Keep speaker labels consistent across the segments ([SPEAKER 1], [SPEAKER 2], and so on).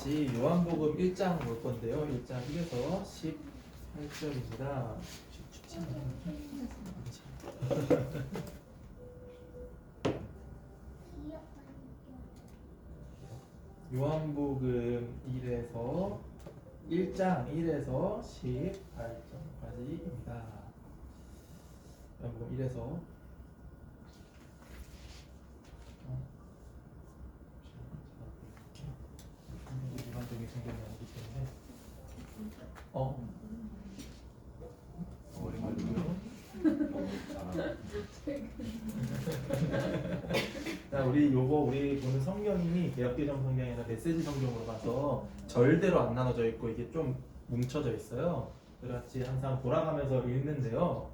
[SPEAKER 1] 같이 요한복음 1장 볼 건데요. 1장 1에서 18절입니다. 쉽지 않아요. 요한복음 1장 1에서 18절까지입니다. 요한복음 1에서 일반적인 성경이 아니기 때문에 오랜만이고요. 자, 우리 보는 성경이 개역개정 성경이나 메시지 성경으로 가서 절대로 안 나눠져 있고 이게 좀 뭉쳐져 있어요. 그렇지 항상 돌아가면서 읽는데요.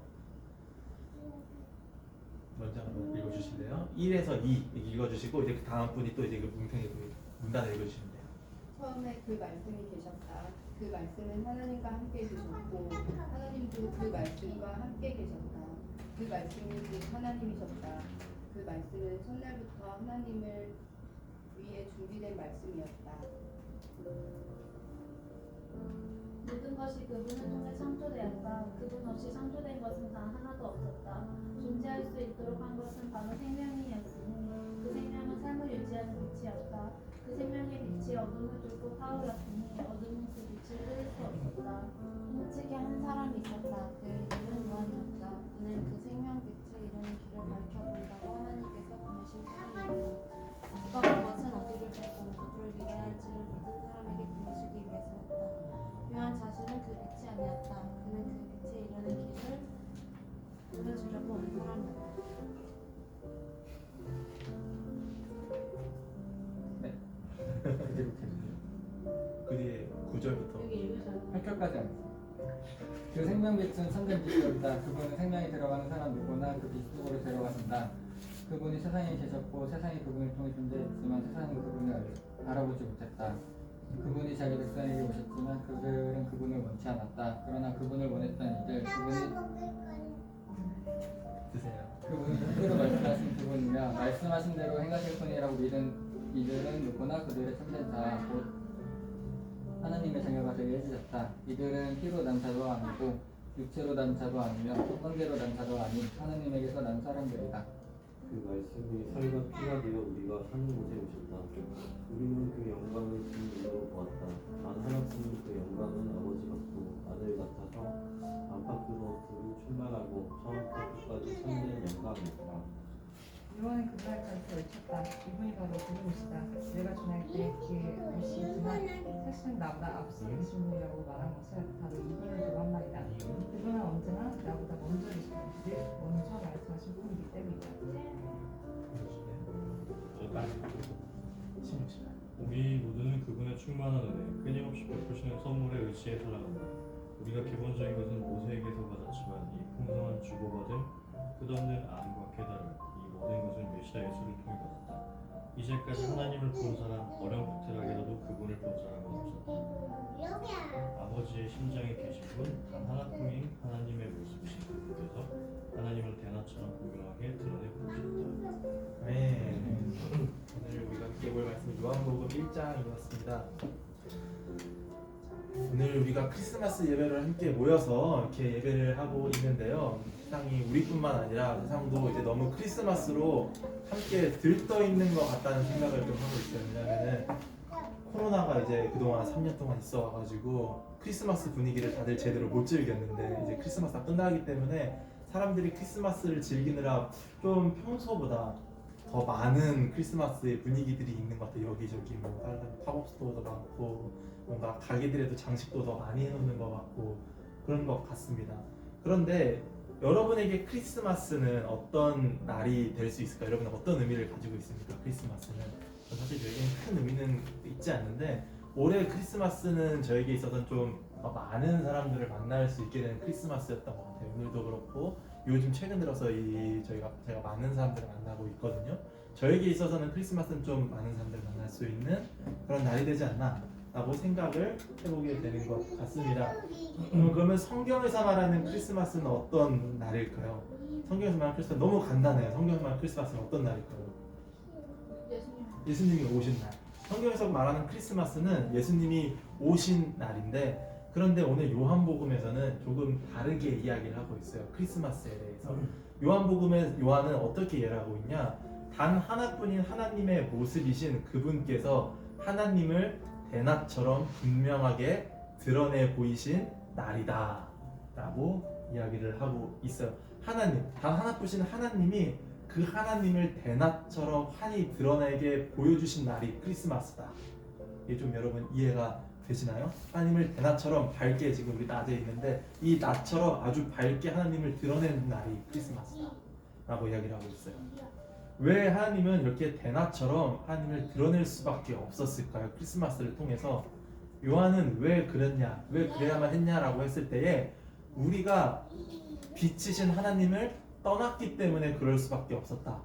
[SPEAKER 1] 먼저 한번 읽어주실래요? 1에서 2 읽어주시고 이제 그 다음 분이 또 이제 그 문단을 읽어주시면 돼요.
[SPEAKER 2] 처음에 그 말씀이 계셨다. 그 말씀은 하나님과 함께 계셨고 하나님도 그 말씀과 함께 계셨다. 그 말씀이 곧 하나님이셨다. 그 말씀은 첫날부터 하나님을 위해 준비된 말씀이었다.
[SPEAKER 3] 모든 것이 그분을 통해 창조되었다. 그분 없이 창조된 것은 단 하나도 없었다. 존재할 수 있도록 한 것은 바로 생명이었으니 그 생명은 삶을 유지하는 빛이었다. 그 생명의 빛이 어둠을 뚫고 타오르었으니 어둠은 그 빛을 뚫을 수 없었다.
[SPEAKER 4] 우측에 한 사람이 있었다. 그 이름은 요한이었다. 그는 그 생명빛을 이루는 길을 밝혀본다고 하나님께서 보내신 사람이었다. 그가 온 것은 어디를 밟고 누구를 위하여 할지를 모든 사람에게 보여주기 위해서였다. 요한 자신은 그 빛이 아니었다. 그는 그 빛에 이르는 길을 보여주려고 온 사람이었다.
[SPEAKER 5] 그대로
[SPEAKER 1] 그 뒤에 9절부터
[SPEAKER 4] 여기 읽으셔요.
[SPEAKER 5] 8절까지 하겠습니다. 그 생명빛은 천된 빛이었다. 그분은 생명이 들어가는 사람 누구나 그 빛 속으로 들어가신다. 그분이 세상에 계셨고 세상이 그분을 통해 존재했지만 세상은 그분을 알아보지 못했다. 그분이 자기 백성에게 오셨지만 그들은 그분을 원치 않았다. 그러나 그분을 원했던 이들 그분이 스스로 말씀하신 그분이며 말씀하신 대로 행하실 분이라고 믿은 이들은 누구나 그들의 참된 자 곧 하나님의 자녀가 되게 해주셨다. 이들은 피로 난 자도 아니고 육체로 난 자도 아니며 관계로 난 자도 아닌 하나님에게서 난 사람들이다.
[SPEAKER 6] 그 말씀이 살과 피가 되어 우리가 사는 곳에 오셨다. 우리는 그 영광을 주님으로 보았다. 단 하나뿐인 그 영광은 아버지 같고 아들 같아서 안팎으로 두루 충만하고 처음부터 끝까지 참된 영광이었다.
[SPEAKER 7] 요한은 그날까지 외쳤다. 이분이 바로 그분이시다. 내가 전할 때 그의 글씨지만 사실은 나보다 앞서 계신 분이라고 말한 것을 바로 이분을 두고 한 말이다. 그분은 언제나 나보다 먼저 계신 분, 즉 먼저 말씀하신 분이기 때문이다.
[SPEAKER 8] 우리 모두는 그분의 충만한 은혜, 끊임없이 베푸시는 선물에 의지해 살아간다. 우리가 기본적인 것은 모세에게서 받았지만 이 풍성한 주고받은 끝없는 암과 깨달음, 이 모든 것을 메시아 예수를 통해 받았다. 이제까지 하나님을 본 사람, 어렴풋하게라도 그분을 본 사람은 없었다. 아버지의 심장에 계신 분, 단 하나뿐인 하나님의 모습이신 그분께서 하나님을 대낮처럼 분명하게 드러내 보셨다.
[SPEAKER 1] 네. 오늘 우리가 함께 볼 말씀은 요한복음 1장이었습니다. 오늘 우리가 크리스마스 예배를 함께 모여서 이렇게 예배를 하고 있는데요. 세상이 우리뿐만 아니라 세상도 이제 너무 크리스마스로 함께 들떠 있는 것 같다는 생각을 좀 하고 있어요. 왜냐면은 코로나가 이제 그동안 3년 동안 있어가지고 크리스마스 분위기를 다들 제대로 못 즐겼는데 이제 크리스마스가 끝나기 때문에 사람들이 크리스마스를 즐기느라 좀 평소보다 더 많은 크리스마스의 분위기들이 있는 것 같아요. 여기저기 뭐 다른 팝업 스토어도 많고 뭔가 가게들에도 장식도 더 많이 해놓는 것 같고 그런 것 같습니다. 그런데 여러분에게 크리스마스는 어떤 날이 될 수 있을까요? 여러분은 어떤 의미를 가지고 있습니까? 크리스마스는 사실 저에게는 큰 의미는 있지 않는데 올해 크리스마스는 저에게 있어서는 좀 많은 사람들을 만날 수 있게 된 크리스마스였던 것 같아요. 오늘도 그렇고 요즘 최근 들어서 제가 많은 사람들을 만나고 있거든요. 저에게 있어서는 크리스마스는 좀 많은 사람들을 만날 수 있는 그런 날이 되지 않나 라고 생각을 해보게 되는 것 같습니다. 그러면 성경에서 말하는 크리스마스는 어떤 날일까요? 성경에서 말하는 크리스마스 너무 간단해요. 성경에서 말하는 크리스마스는 어떤 날일까요? 예수님이 오신 날. 성경에서 말하는 크리스마스는 예수님이 오신 날인데, 그런데 오늘 요한복음에서는 조금 다르게 이야기를 하고 있어요. 크리스마스에 대해서. 요한복음에 요한은 어떻게 예라고 있냐? 단 하나뿐인 하나님의 모습이신 그분께서 하나님을 대낮처럼 분명하게 드러내 보이신 날이다 라고 이야기를 하고 있어요. 하나님, 단 하나뿐인 하나님이 그 하나님을 대낮처럼 환히 드러내게 보여주신 날이 크리스마스다. 이게 좀 여러분 이해가 되시나요? 하나님을 대낮처럼 밝게, 지금 우리 낮에 있는데 이 낮처럼 아주 밝게 하나님을 드러내는 날이 크리스마스다 라고 이야기를 하고 있어요. 왜 하나님은 이렇게 대낮처럼 하나님을 드러낼 수밖에 없었을까요? 크리스마스를 통해서. 요한은 왜 그랬냐, 왜 그래야만 했냐라고 했을 때에 우리가 빛이신 하나님을 떠났기 때문에 그럴 수밖에 없었다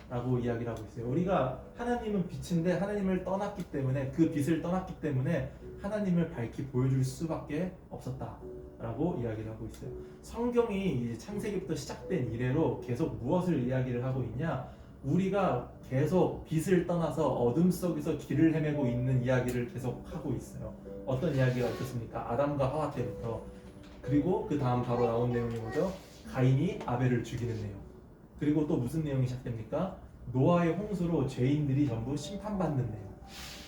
[SPEAKER 1] 라고 이야기를 하고 있어요. 우리가 하나님은 빛인데 하나님을 떠났기 때문에, 그 빛을 떠났기 때문에 하나님을 밝히 보여줄 수밖에 없었다 라고 이야기를 하고 있어요. 성경이 이제 창세기부터 시작된 이래로 계속 무엇을 이야기를 하고 있냐? 우리가 계속 빛을 떠나서 어둠 속에서 길을 헤매고 있는 이야기를 계속 하고 있어요. 어떤 이야기가 있었습니까? 아담과 하와 때부터. 그리고 그 다음 바로 나온 내용이 뭐죠? 가인이 아벨을 죽이는 내용. 그리고 또 무슨 내용이 시작됩니까? 노아의 홍수로 죄인들이 전부 심판받는 내용.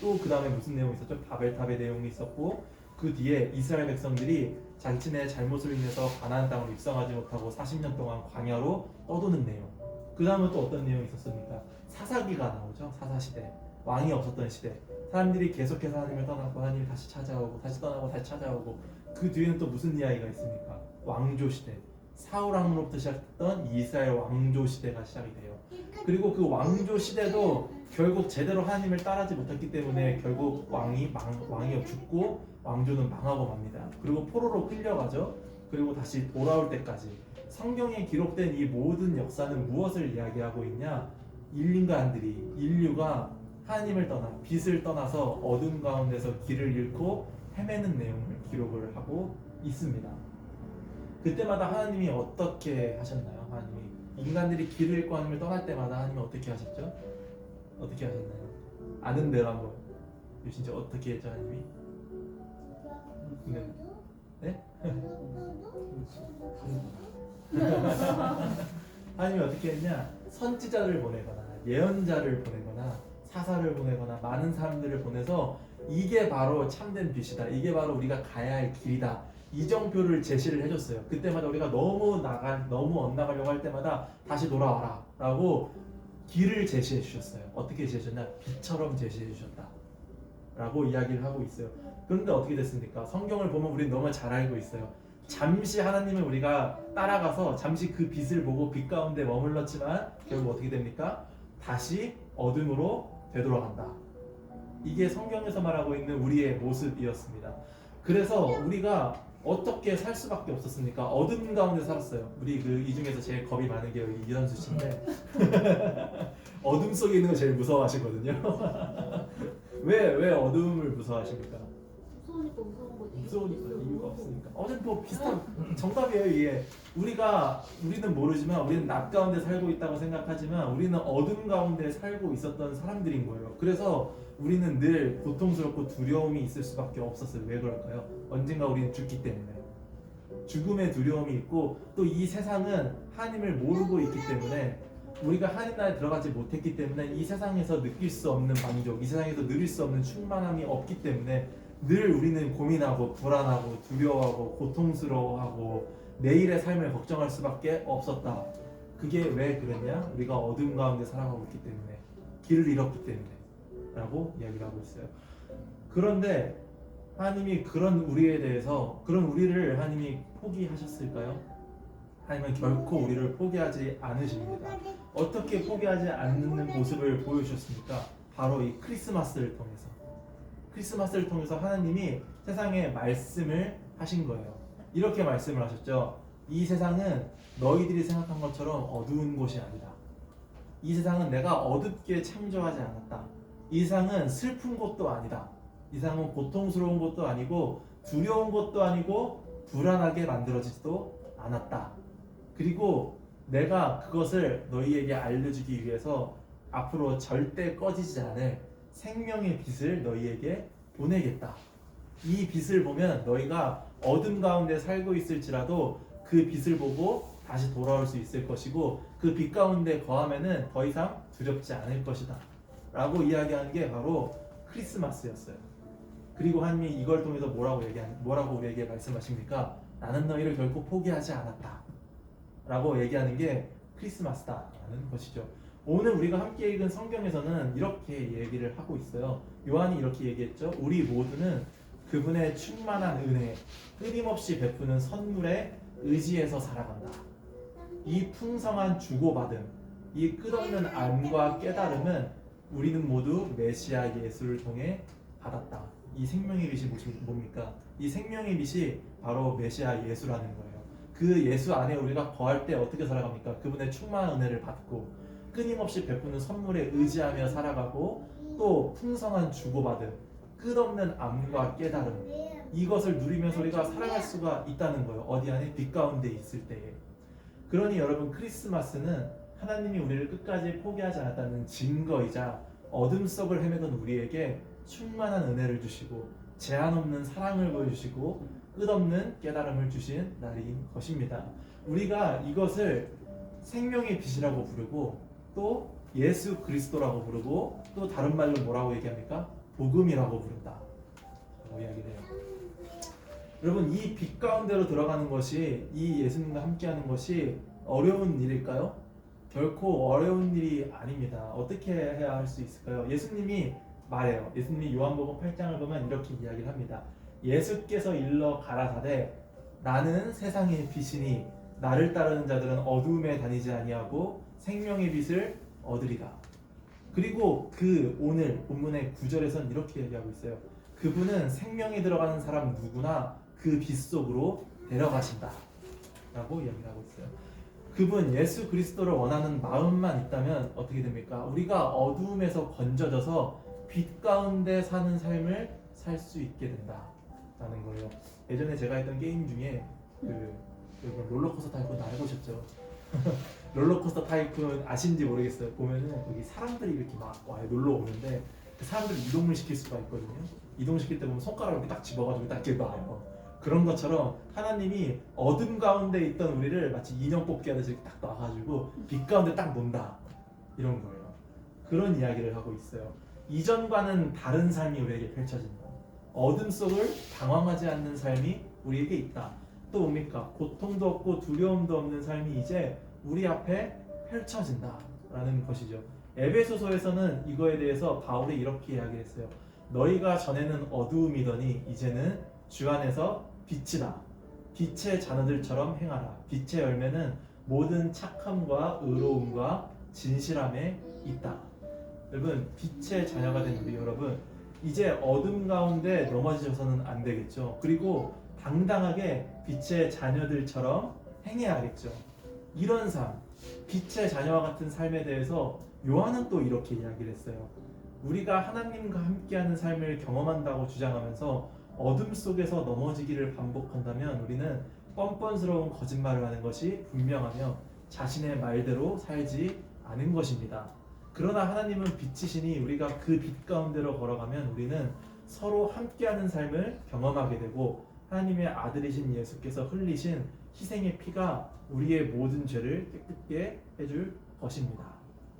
[SPEAKER 1] 또 그 다음에 무슨 내용이 있었죠? 바벨탑의 내용이 있었고, 그 뒤에 이스라엘 백성들이 자신의 잘못을 인해서 가나안 땅을 입성하지 못하고 40년 동안 광야로 떠도는 내용. 그 다음에 또 어떤 내용이 있었습니까? 사사기가 나오죠. 사사시대, 왕이 없었던 시대. 사람들이 계속해서 하나님을 떠나고 하나님이 다시 찾아오고 다시 떠나고 다시 찾아오고, 그 뒤에는 또 무슨 이야기가 있습니까? 왕조 시대. 사울 왕으로부터 시작했던 이스라엘 왕조 시대가 시작이 돼요. 그리고 그 왕조 시대도 결국 제대로 하나님을 따르지 못했기 때문에 결국 왕이 죽고 왕조는 망하고 맙니다. 그리고 포로로 끌려가죠. 그리고 다시 돌아올 때까지. 성경에 기록된 이 모든 역사는 무엇을 이야기하고 있냐? 인류가 하나님을 떠나 빛을 떠나서 어둠 가운데서 길을 잃고 헤매는 내용을 기록을 하고 있습니다. 그때마다 하나님이 어떻게 하셨나요? 하나님이 인간들이 길을 잃고 하나님을 떠날 때마다 하나님이 어떻게 하셨죠? 어떻게 하셨나요? 아는 대로 한번. 진짜 어떻게 했죠, 하나님이? 네? 하나님이 어떻게 했냐? 선지자를 보내거나 예언자를 보내거나 사사를 보내거나 많은 사람들을 보내서 이게 바로 참된 빛이다, 이게 바로 우리가 가야 할 길이다, 이정표를 제시를 해줬어요. 그때마다 우리가 너무 엇나가려고 할 때마다 다시 돌아와라 라고 길을 제시해 주셨어요. 어떻게 제시했냐? 빛처럼 제시해 주셨다 라고 이야기를 하고 있어요. 그런데 어떻게 됐습니까? 성경을 보면 우리는 너무 잘 알고 있어요. 잠시 하나님을 우리가 따라가서 잠시 그 빛을 보고 빛 가운데 머물렀지만 결국 어떻게 됩니까? 다시 어둠으로 되돌아간다. 이게 성경에서 말하고 있는 우리의 모습이었습니다. 그래서 우리가 어떻게 살 수밖에 없었습니까? 어둠 가운데 살았어요. 우리 이 중에서 제일 겁이 많은 게 여기 이현수 씨인데 어둠 속에 있는 거 제일 무서워하시거든요. 왜 어둠을 무서워하십니까?
[SPEAKER 3] 무서우니까 무서운 거지.
[SPEAKER 1] 무서우니까, 이유가 없으니까. 어쨌든 뭐 비슷한 정답이에요. 이게 우리는 모르지만 우리는 낮 가운데 살고 있다고 생각하지만 우리는 어둠 가운데 살고 있었던 사람들인 거예요. 그래서 우리는 늘 고통스럽고 두려움이 있을 수밖에 없었어요. 왜 그럴까요? 언젠가 우리는 죽기 때문에. 죽음의 두려움이 있고, 또 이 세상은 하나님을 모르고 있기 때문에, 우리가 하나님 나라에 들어가지 못했기 때문에 이 세상에서 느낄 수 없는 만족, 이 세상에서 누릴 수 없는 충만함이 없기 때문에 늘 우리는 고민하고 불안하고 두려워하고 고통스러워하고 내일의 삶을 걱정할 수밖에 없었다. 그게 왜 그랬냐? 우리가 어둠 가운데 살아가고 있기 때문에, 길을 잃었기 때문에 라고 이야기를 하고 있어요. 그런데 하나님이 그런 우리를 하나님이 포기하셨을까요? 하나님은 결코 우리를 포기하지 않으십니다. 어떻게 포기하지 않는 모습을 보여주셨습니까? 바로 이 크리스마스를 통해서 하나님이 세상에 말씀을 하신 거예요. 이렇게 말씀을 하셨죠. 이 세상은 너희들이 생각한 것처럼 어두운 곳이 아니다. 이 세상은 내가 어둡게 창조하지 않았다. 이 세상은 슬픈 곳도 아니다. 이 세상은 고통스러운 곳도 아니고 두려운 곳도 아니고 불안하게 만들어지지도 않았다. 그리고 내가 그것을 너희에게 알려주기 위해서 앞으로 절대 꺼지지 않을 생명의 빛을 너희에게 보내겠다. 이 빛을 보면 너희가 어둠 가운데 살고 있을지라도 그 빛을 보고 다시 돌아올 수 있을 것이고 그 빛 가운데 거하면은 더 이상 두렵지 않을 것이다 라고 이야기하는 게 바로 크리스마스였어요. 그리고 하나님이 이걸 통해서 뭐라고 우리에게 말씀하십니까? 나는 너희를 결코 포기하지 않았다 라고 얘기하는 게 크리스마스다라는 것이죠. 오늘 우리가 함께 읽은 성경에서는 이렇게 얘기를 하고 있어요. 요한이 이렇게 얘기했죠. 우리 모두는 그분의 충만한 은혜, 끊임없이 베푸는 선물에 의지해서 살아간다. 이 풍성한 주고받음, 이 끝없는 암과 깨달음은 우리는 모두 메시아 예수를 통해 받았다. 이 생명의 빛이 뭡니까? 이 생명의 빛이 바로 메시아 예수라는 거예요. 그 예수 안에 우리가 거할 때 어떻게 살아갑니까? 그분의 충만한 은혜를 받고 끊임없이 베푸는 선물에 의지하며 살아가고 또 풍성한 주고받음, 끝없는 암과 깨달음, 이것을 누리면서 우리가 살아갈 수가 있다는 거예요. 어디 안에? 빛 가운데 있을 때에. 그러니 여러분, 크리스마스는 하나님이 우리를 끝까지 포기하지 않았다는 증거이자 어둠 속을 헤매던 우리에게 충만한 은혜를 주시고 제한 없는 사랑을 보여주시고 끝없는 깨달음을 주신 날인 것입니다. 우리가 이것을 생명의 빛이라고 부르고 또 예수 그리스도라고 부르고 또 다른 말로 뭐라고 얘기합니까? 복음이라고 부른다 라고 이야기를 해요. 여러분, 이 빛 가운데로 들어가는 것이, 이 예수님과 함께하는 것이 어려운 일일까요? 결코 어려운 일이 아닙니다. 어떻게 해야 할 수 있을까요? 예수님이 말해요. 예수님이 요한복음 8장을 보면 이렇게 이야기를 합니다. 예수께서 일러 가라사대 나는 세상의 빛이니 나를 따르는 자들은 어두움에 다니지 아니하고 생명의 빛을 얻으리라. 그리고 그 오늘 본문의 9절에서는 이렇게 얘기하고 있어요. 그분은 생명에 들어가는 사람 누구나 그 빛 속으로 데려가신다 라고 이야기를 하고 있어요. 그분 예수 그리스도를 원하는 마음만 있다면 어떻게 됩니까? 우리가 어두움에서 건져져서 빛 가운데 사는 삶을 살 수 있게 된다라는 거예요. 예전에 제가 했던 게임 중에 여러분 롤러코스터 타이쿤 다 해보셨죠? 롤러코스터 타이쿤 아신지 모르겠어요. 보면은 여기 사람들이 이렇게 막 와요. 놀러 오는데 그 사람들을 이동을 시킬 수가 있거든요. 이동시킬 때 보면 손가락을 이렇게 딱 집어가지고 딱 이렇게 놔요. 그런 것처럼 하나님이 어둠 가운데 있던 우리를 마치 인형 뽑기 하듯이 딱 놔가지고 빛 가운데 딱 놓는다 이런 거예요. 그런 이야기를 하고 있어요. 이전과는 다른 삶이 우리에게 펼쳐진다. 어둠 속을 당황하지 않는 삶이 우리에게 있다. 또 뭡니까? 고통도 없고 두려움도 없는 삶이 이제 우리 앞에 펼쳐진다라는 것이죠. 에베소서에서는 이거에 대해서 바울이 이렇게 이야기했어요. 너희가 전에는 어두움이더니 이제는 주 안에서 빛이다. 빛의 자녀들처럼 행하라. 빛의 열매는 모든 착함과 의로움과 진실함에 있다. 여러분, 빛의 자녀가 된 우리 여러분, 이제 어둠 가운데 넘어지셔서는 안 되겠죠. 그리고 당당하게 빛의 자녀들처럼 행해야겠죠. 이런 삶, 빛의 자녀와 같은 삶에 대해서 요한은 또 이렇게 이야기를 했어요. 우리가 하나님과 함께하는 삶을 경험한다고 주장하면서 어둠 속에서 넘어지기를 반복한다면 우리는 뻔뻔스러운 거짓말을 하는 것이 분명하며 자신의 말대로 살지 않은 것입니다. 그러나 하나님은 빛이시니 우리가 그 빛 가운데로 걸어가면 우리는 서로 함께하는 삶을 경험하게 되고 하나님의 아들이신 예수께서 흘리신 희생의 피가 우리의 모든 죄를 깨끗게 해줄 것입니다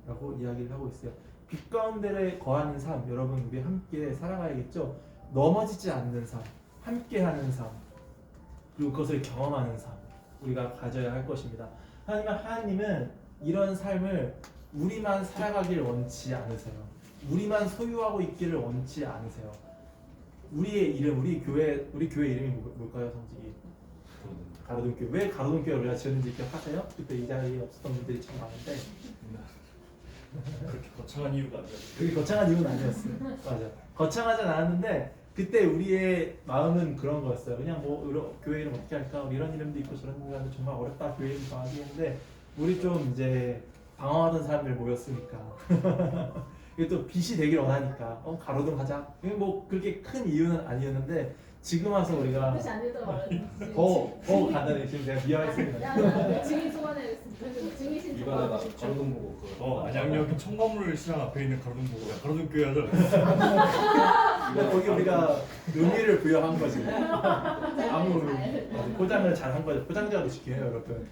[SPEAKER 1] 라고 이야기를 하고 있어요. 빛 가운데에 거하는 삶, 여러분 우리 함께 살아가야겠죠. 넘어지지 않는 삶, 함께하는 삶, 그리고 그것을 경험하는 삶 우리가 가져야 할 것입니다. 하나님은 이런 삶을 우리만 살아가길 원치 않으세요. 우리만 소유하고 있기를 원치 않으세요. 우리의 이름, 우리 교회 이름이 뭘까요, 성직이? 가로등교회. 왜 가로등교회를 우리가 지었는지 기억하세요? 그때 이 자리에 없었던 분들이 참 많은데
[SPEAKER 8] 그렇게 거창한 이유가 아니었어요.
[SPEAKER 1] 그게 거창한 이유는 아니었어요. 맞아. 거창하진 않았는데 그때 우리의 마음은 그런 거였어요. 그냥 뭐 교회 이름 어떻게 할까? 이런 이름도 있고 저런 이름도 하는데 정말 어렵다 교회 이름 정하기 했는데 우리 좀 이제 방황하던 사람들 모였으니까 이게 또 빛이 되길 원하니까 가로등 하자. 이게 뭐 그렇게 큰 이유는 아니었는데 지금 와서 우리가
[SPEAKER 3] 뜻이 아니었다고 말했지.
[SPEAKER 1] 더 간단해. 지금 제가 미화했습니다.
[SPEAKER 3] 야, 증인 소환해야겠습니다. 증인신
[SPEAKER 6] 이거 하다가
[SPEAKER 3] 소환.
[SPEAKER 6] 가로등 보고 그거
[SPEAKER 8] 안양역이 청과물 시장 앞에 있는 가로등 보고 야 가로등 교회 하자.
[SPEAKER 1] 근데 거기 우리가 의미를 부여한 거지. 아무 포장을 잘 한 거죠. 포장자도 지켜요, 여러분.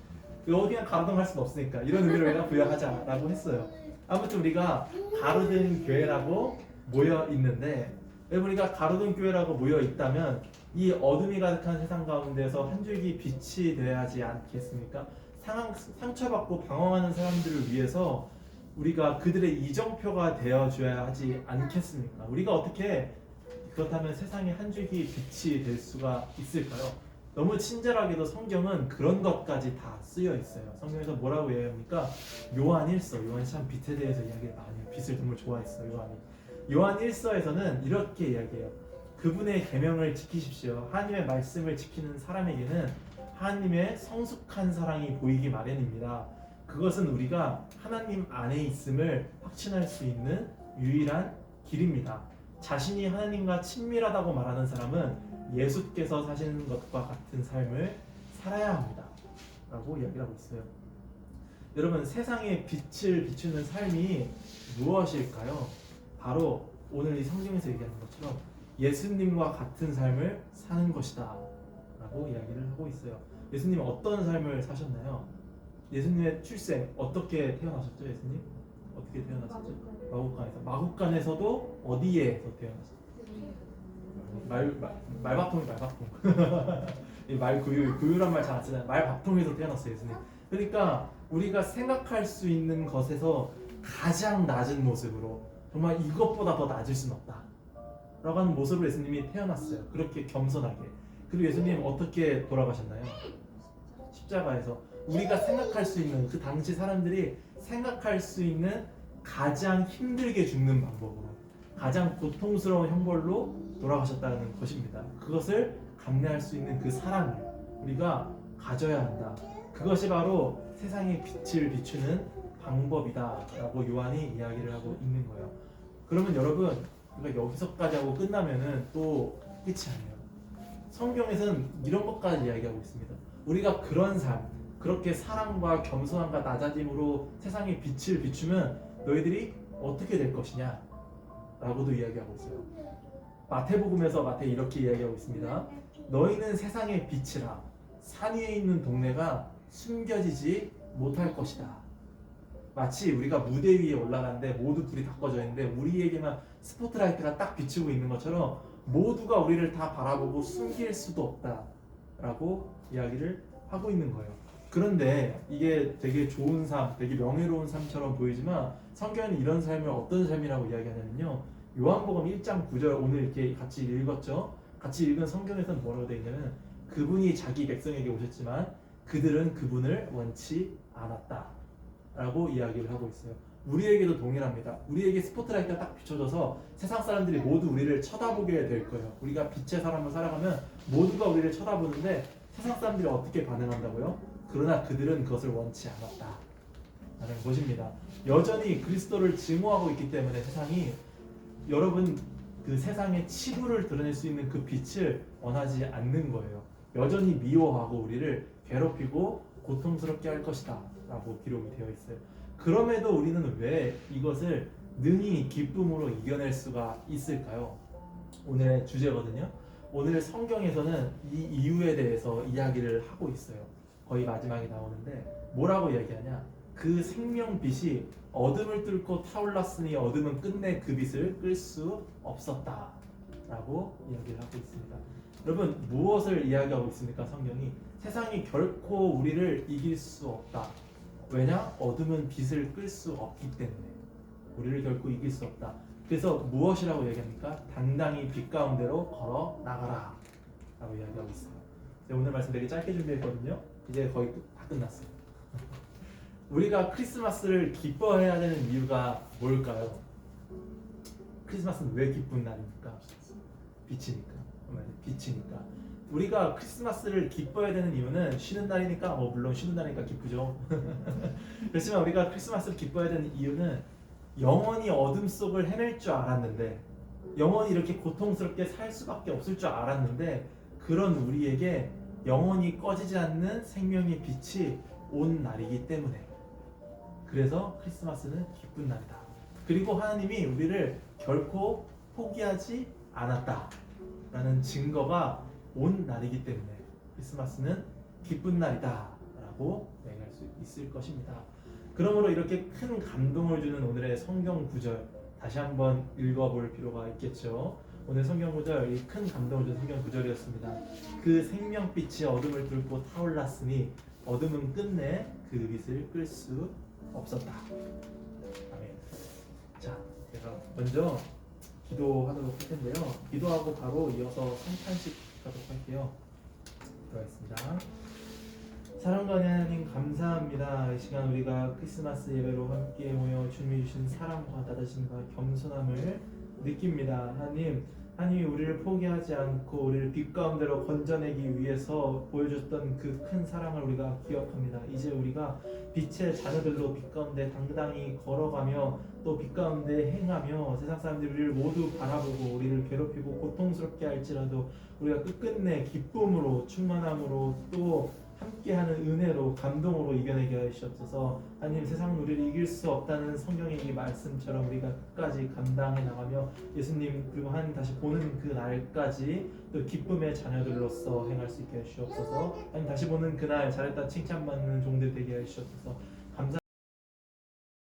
[SPEAKER 1] 여기 그냥 가로등 할 수는 없으니까 이런 의미를 우리가 부여하자라고 했어요. 아무튼 우리가 가로등 교회라고 모여 있는데, 우리가 가로등 교회라고 모여 있다면 이 어둠이 가득한 세상 가운데서 한 줄기 빛이 되어야지 않겠습니까? 상처받고 방황하는 사람들을 위해서 우리가 그들의 이정표가 되어줘야 하지 않겠습니까? 우리가 어떻게 그렇다면 세상에 한 줄기 빛이 될 수가 있을까요? 너무 친절하게도 성경은 그런 것까지 다 쓰여 있어요. 성경에서 뭐라고 얘기합니까? 요한 1서, 요한이 참 빛에 대해서 이야기를 많이 해요. 빛을 정말 좋아했어요, 요한이. 요한 1서에서는 이렇게 이야기해요. 그분의 계명을 지키십시오. 하나님의 말씀을 지키는 사람에게는 하나님의 성숙한 사랑이 보이기 마련입니다. 그것은 우리가 하나님 안에 있음을 확신할 수 있는 유일한 길입니다. 자신이 하나님과 친밀하다고 말하는 사람은 예수께서 사시는 것과 같은 삶을 살아야 합니다. 라고 이야기를 하고 있어요. 여러분, 세상에 빛을 비추는 삶이 무엇일까요? 바로 오늘 이 성경에서 얘기하는 것처럼 예수님과 같은 삶을 사는 것이다 라고 이야기를 하고 있어요. 예수님은 어떤 삶을 사셨나요? 예수님의 출생 어떻게 태어나셨죠? 예수님? 어떻게 태어나셨죠? 마국간에서. 마국간에서도 어디에서 태어나셨죠? 말밥통. 이 구유란 말 잘 안 쓰잖아요. 말밥통에서 태어났어요, 예수님. 그러니까 우리가 생각할 수 있는 것에서 가장 낮은 모습으로, 정말 이것보다 더 낮을 수는 없다 라고 하는 모습으로 예수님이 태어났어요. 그렇게 겸손하게. 그리고 예수님 어떻게 돌아가셨나요? 십자가에서. 우리가 생각할 수 있는, 그 당시 사람들이 생각할 수 있는 가장 힘들게 죽는 방법으로, 가장 고통스러운 형벌로 돌아가셨다는 것입니다. 그것을 감내할 수 있는 그 사랑을 우리가 가져야 한다. 그것이 바로 세상의 빛을 비추는 방법이다 라고 요한이 이야기를 하고 있는 거예요. 그러면 여러분, 우리가 여기서까지 하고 끝나면은 또 끝이 아니에요. 성경에서는 이런 것까지 이야기하고 있습니다. 우리가 그런 삶, 그렇게 사랑과 겸손함과 낮아짐으로 세상의 빛을 비추면 너희들이 어떻게 될 것이냐 라고도 이야기하고 있어요. 마태복음에서 마태 이렇게 이야기하고 있습니다. 너희는 세상의 빛이라. 산 위에 있는 동네가 숨겨지지 못할 것이다. 마치 우리가 무대 위에 올라가는데 모두 불이 다 꺼져 있는데 우리에게만 스포트라이트가 딱 비추고 있는 것처럼 모두가 우리를 다 바라보고 숨길 수도 없다 라고 이야기를 하고 있는 거예요. 그런데 이게 되게 좋은 삶, 되게 명예로운 삶처럼 보이지만 성경에는 이런 삶을 어떤 삶이라고 이야기하냐면요, 요한복음 1장 9절 오늘 이렇게 같이 읽었죠. 같이 읽은 성경에서는 뭐라고 되어 있냐면, 그분이 자기 백성에게 오셨지만 그들은 그분을 원치 않았다 라고 이야기를 하고 있어요. 우리에게도 동일합니다. 우리에게 스포트라이트가 딱 비춰져서 세상 사람들이 모두 우리를 쳐다보게 될 거예요. 우리가 빛의 사람으로 살아가면 모두가 우리를 쳐다보는데 세상 사람들이 어떻게 반응한다고요? 그러나 그들은 그것을 원치 않았다 라는 것입니다. 여전히 그리스도를 증오하고 있기 때문에 세상이, 여러분, 그 세상의 치부를 드러낼 수 있는 그 빛을 원하지 않는 거예요. 여전히 미워하고 우리를 괴롭히고 고통스럽게 할 것이다 라고 기록이 되어 있어요. 그럼에도 우리는 왜 이것을 능히 기쁨으로 이겨낼 수가 있을까요? 오늘의 주제거든요. 오늘 성경에서는 이 이유에 대해서 이야기를 하고 있어요. 거의 마지막에 나오는데 뭐라고 이야기하냐, 그 생명빛이 어둠을 뚫고 타올랐으니 어둠은 끝내 그 빛을 끌 수 없었다 라고 이야기를 하고 있습니다. 여러분, 무엇을 이야기하고 있습니까? 성경이 세상이 결코 우리를 이길 수 없다. 왜냐? 어둠은 빛을 끌 수 없기 때문에 우리를 결코 이길 수 없다. 그래서 무엇이라고 얘기합니까? 당당히 빛 가운데로 걸어 나가라 라고 이야기하고 있어요. 오늘 말씀 되게 짧게 준비했거든요. 이제 거의 다 끝났어요. 우리가 크리스마스를 기뻐해야 되는 이유가 뭘까요? 크리스마스는 왜 기쁜 날입니까? 빛이니까. 빛이니까. 우리가 크리스마스를 기뻐해야 되는 이유는 쉬는 날이니까, 물론 쉬는 날이니까 기쁘죠. 그렇지만 우리가 크리스마스를 기뻐해야 되는 이유는 영원히 어둠 속을 헤맬 줄 알았는데 영원히 이렇게 고통스럽게 살 수밖에 없을 줄 알았는데 그런 우리에게 영원히 꺼지지 않는 생명의 빛이 온 날이기 때문에 그래서 크리스마스는 기쁜 날이다. 그리고 하나님이 우리를 결코 포기하지 않았다라는 증거가 온 날이기 때문에 크리스마스는 기쁜 날이다 라고 얘기할 수 있을 것입니다. 그러므로 이렇게 큰 감동을 주는 오늘의 성경 구절 다시 한번 읽어볼 필요가 있겠죠. 오늘 성경 구절, 이 큰 감동을 주는 성경 구절이었습니다. 그 생명빛이 어둠을 뚫고 타올랐으니 어둠은 끝내 그 빛을 끌 수 없었다. 아멘. 자, 제가 먼저 기도하도록 할 텐데요. 기도하고 바로 이어서 성탄식 하도록 할게요. 기도하겠습니다. 사랑과 하나님 감사합니다. 이 시간 우리가 크리스마스 예배로 함께 모여 주님이 주신 사랑과 다다심과 겸손함을 느낍니다. 하나님이 우리를 포기하지 않고 우리를 빛 가운데로 건져내기 위해서 보여줬던 그 큰 사랑을 우리가 기억합니다. 이제 우리가 빛의 자녀들로 빛 가운데 당당히 걸어가며 또 빛 가운데 행하며 세상 사람들이 우리를 모두 바라보고 우리를 괴롭히고 고통스럽게 할지라도 우리가 끝끝내 기쁨으로 충만함으로 또 함께하는 은혜로 감동으로 이겨내게 하시옵소서. 하나님, 세상 우리를 이길 수 없다는 성경의 이 말씀처럼 우리가 끝까지 감당해 나가며 예수님 그리고 하나님 다시 보는 그 날까지 또 기쁨의 자녀들로서 행할 수 있게 하시옵소서. 하나님 다시 보는 그날 잘했다 칭찬받는 종들 되게 하시옵소서.